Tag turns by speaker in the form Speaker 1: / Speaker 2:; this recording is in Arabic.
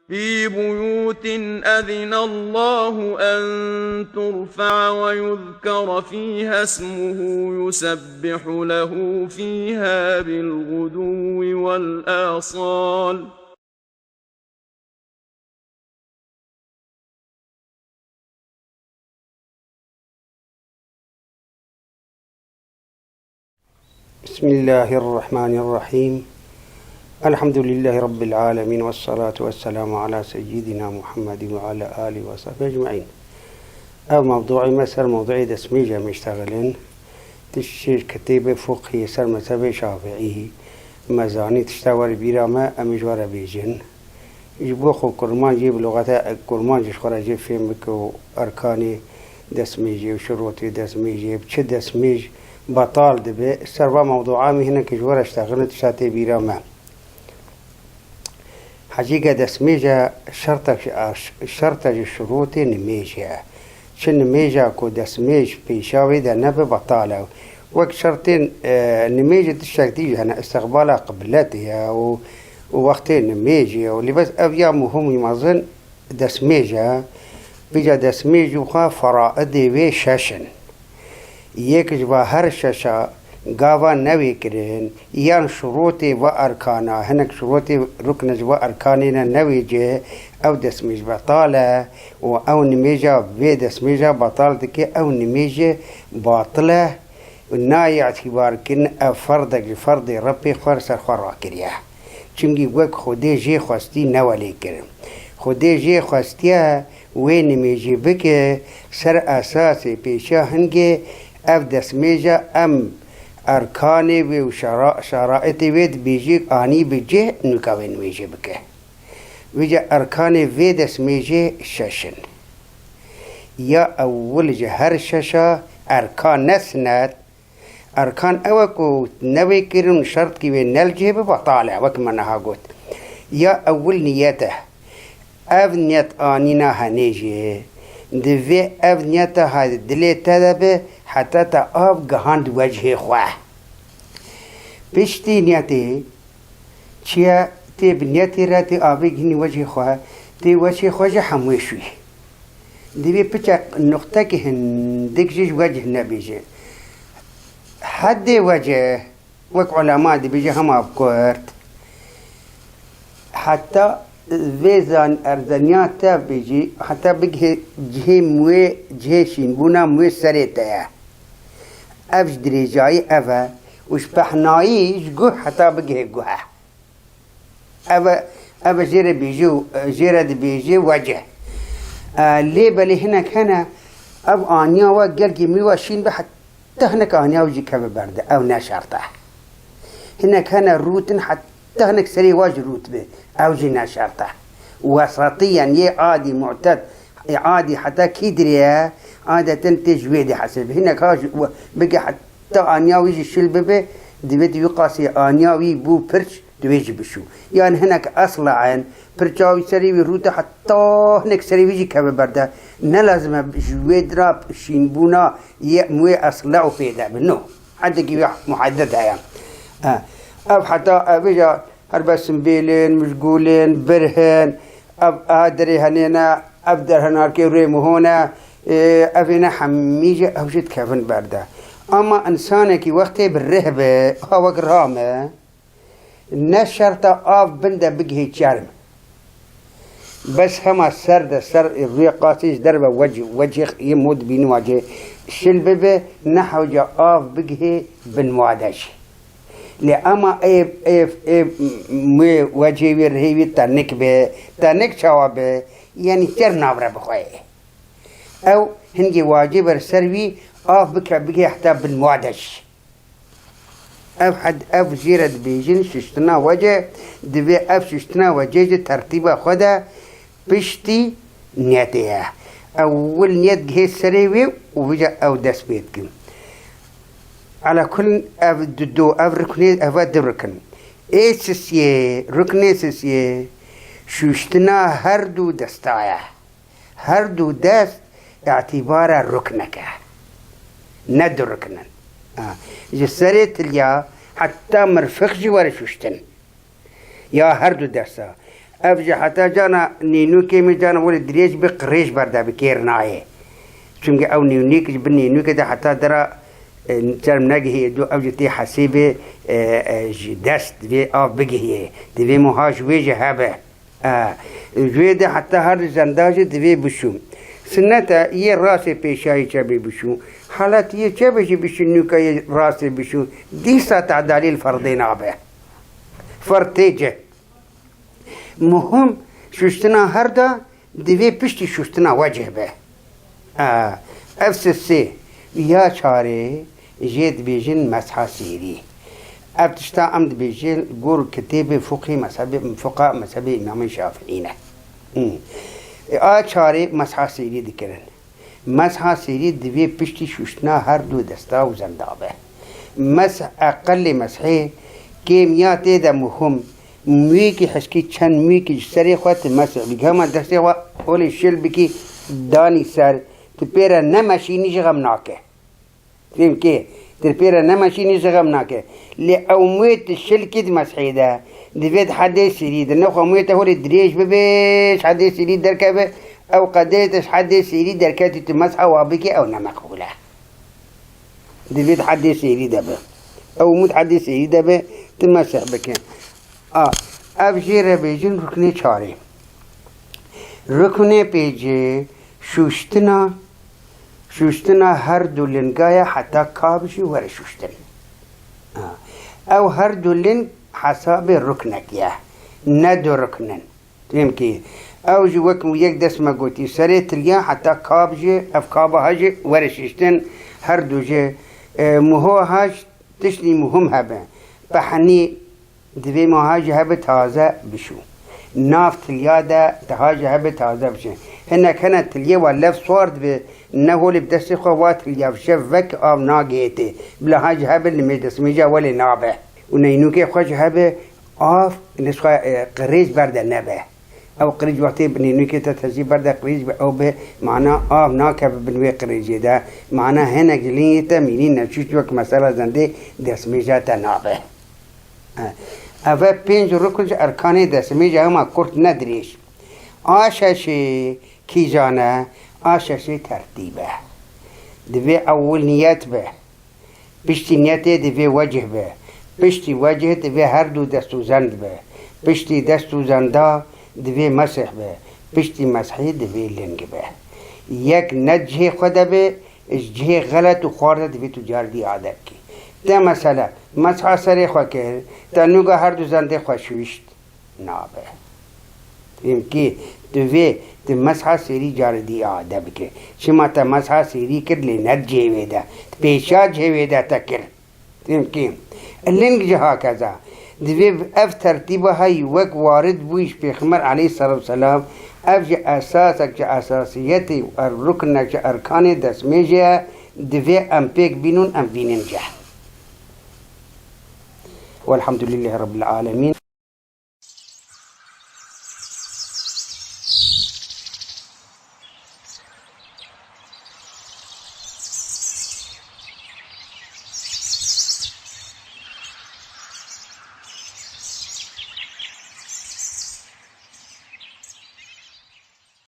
Speaker 1: في بيوت أذن الله أن ترفع ويذكر فيها اسمه يسبح له فيها بالغدو والآصال.
Speaker 2: بسم الله الرحمن الرحيم. الحمد لله رب العالمين، والصلاة والسلام على سيدنا محمد وعلى آله وصحبه أجمعين. أو موضوعي مثل موضوعي دسميجة مشتغلين تشير كتيبة فقهي سر مذهب شافعي مزاني تشتغل بيرا ما أمجوار بيجن يجبوخو كرمان جيب لغة كرمان جشخورا جيب فيمكو أركاني دسميجي وشروطي دسميجي بچه دسميج بطال دبي سروا موضوعامي هنا كجوار اشتغلت تشاتي بيرا ما حقيقة دسميجة شرطة الشروط نميجة شن نميجة كو دسميج بيشاوي دا نبي بطالة وك شرطين نميجة تشتغتيج هنا استقبالها قبلتها ووقتين نميجة واللي بس أبيا مهم يمازن دسميجة بيجا دسميج وخا فرائدي وي شاشن يك جوا هر شاشا قاوا نوي كرين يان شروطي وأركانا هناك شروطي ركن وأركاننا نوي جي أو دسميج بطالة أو نميجة في دسميجة بطالتك أو نميجة باطلة وناي اعتبار كن فرض ربي خرسر خورا كريا چونكي وك خودي جي خواستی نوالي كرين خودي جي خواستی وين نميجي بك سر أساسي بيشا هنگي أف دسميجة أم أركاني وشرائطي ويد بيجي آني بيجي نكوين ويجي بك ويجي أركاني ويد اسميجي ششن يا أول جهر ششا أركان نسنات أركان أوكو نوي كيرون شرط كي وين نلجي ببطالة وكما نها قلت يا أول نيته أف نيت آنينا هنيجي دفي أف نيته هاي دلي تدبه حتى تأب جهاند وجه خواه بشتي نياتي چيا تي بنياتي راتي آبي جهني وجه خواه تي وجه خواه حموشوي دي بيبتش نقطة كهن ديكجيج وجه نبيجي حد وجه وك علماء دي بيجي هم أبكورت حتى ويزان أرزانيات بيجي حتى بيجي جهي موي جهشين بونا موي سريتها أفج دريجاي أفا وش بحنايش جوه حتى بجه جوه أفا جيرة بيجو جيرة بيجي وجه ليه بلي هنا كان أب آنيا وقال جميل وشين بحتى هناك آنيا وجي كم برد أو نشرته هنا كان روتن حتى هناك سري واجه روت به أو جي نشرته وسطيا يه عادي معتد عادي حتى كيدريا عادة تجويدي حسب هنا كاج بقى حتى آنياوي الشلب به دبيت يقاسي آنياوي بو برش دويجي بشو يعني هناك أصلا عن برشاوي سريوي روتا حتى هناك سريوي كم برده نلازم جويد راب شينبونا يموي أصلا وفيدا منه حتى كي محددها يعني أب حتى أبجا هربا سنبيلين مشغولين برهن أب أدري هنينا أبدر هناكي ريمو هنا أفينا حميجة أوجد كفن برده أما إنسانك وقتي بالرهبة هو قرامة نشرت آف بنده بقه جرم بس هما سر الريقاتيش دربه وجه يمود بين وجه شلبه نحو جا آف بقه بنوادش لأما ايب مي وجه ويرهيوي تنك شوابه يعني تر نابره بخواه أو هنجي واجب السروي آف بك حتى بالموادش أو حد أف زيرة بيجين ششتنا وجه دبي أف ششتنا وجه ترتيب خدا بشتي نيتها أول نيت جه السروي وبيجا أو دس بيتكم على كل أف دو أف ركني أف دركن إيه سسيه ركني سسيه ششتنا هردو دستايا هردو دست اعتبار ركنك ند ركنا جسرت اليا حتى مرفق جوار شوشتن يا هردو درسا افجا حتى جانا نينو كيمي جانا ولي دريج بقريش بردا بكير نايه چونکه او نيونيك بنينو كده حتى درا جرم نگهی دو اوجتی حسیب دست دوی آب بگهی دوی مهاج ویجه هبه جوی ده حتی هر زنداج دوی بشوم سنتا یه راس پیشایی چه بی بشوم حالت یه چه بشی بشو نوکا یه راس بشو دیسا تعدالی الفردین آبه فرتیجه مهم شوشتنا هر دا دوی پشتی شوشتنا وجه به افسسه یا چاره جيد بيجن مسحة سيري ابتشتا عمد بيجن قول كتاب فقهي مذهب فقهاء مذهب إمام الشافعي چاره مسحة سيري ذكرن مسحة سيري دوي بشتي شوشنا هر دو دستا و زندابه مسح أقل مسحه كيميات ده مهم ميكي حسكي چند ميكي سري خوات مسح بيگهما دسته و اولي شل بكي داني سر تپیره نمشینی جغم ناکه فهم که تپیره نمشینی جغم ناکه لی اومویت شلکید مسحی ده دوید حده سیری ده نخو اومویت هولی دریش ببیش حده سیری درکه به او قدیتش حده سیری درکه تمسحه وابکه او نمقبوله دوید حده سیری ده به اوموت حده سیری ده به تمسح بکن افجیر بیجن رکنه چاره رکنه پیجه شوشتنا هر دو لنگایا حتی کابشی ور شوشتن او هر دو لنگ حساب رکنکیه نه دو رکنن تیم که او جو وکم یک دست مگوتی سره تریا حتی کابشی اف کابا هاجی ور شوشتن هر دو جه مهو هاج تشنی مهم هبه بحنی دوی مهاج هبه تازه بشو ناف تلیا ده تهاج هبه تازه بشه هنا كانت تليه واللف صورت بنهول بدس خوات تليه بشفك أو ناقيته بلا هاج هبل اللي مجلس ميجا ولا نابه ونينوكي خوش هبه آف نسخة قريش برد نبه أو قريش وقتي بنينوكي تتزي برد قريش أو به معناه آف ناكب بنوي قريش ده معناه هنا جلين تمينين نشوف وقت مسألة زندي دس ميجا تنابه أفا بينج ركنج أركان دس ميجا هما كرت ندريش آششي کی جانه آششی ترتیبه دوی اول نیت به پشتی نیت دوی وجه به پشتی وجه دوی هر دو دستو زند به پشتی دستو زنده دوی مسح به پشتی مسحی دوی لنگ به یک نجه خود به جه غلط و خورده دوی تو جاردی عادت کی ده مثلا مسح سر خواه کرد تا نوگه هر دو زنده خواه شوشت نابه فهم کی دوی تی مسحا سیری جاردی آده بکه شما تا مسحا سیری کر لینت جیوه ده پیشا جیوه ده تا کر تیم کیم اللنگ جها کذا دوی اف ترتیبه های وک وارد بویش پیغمبر علیه الصلاة والسلام اف جه اساسک جه اساسیتی رکنک جه ارکان دسمه جه دوی ام پیک بینون ام بینن جه والحمد لله رب العالمين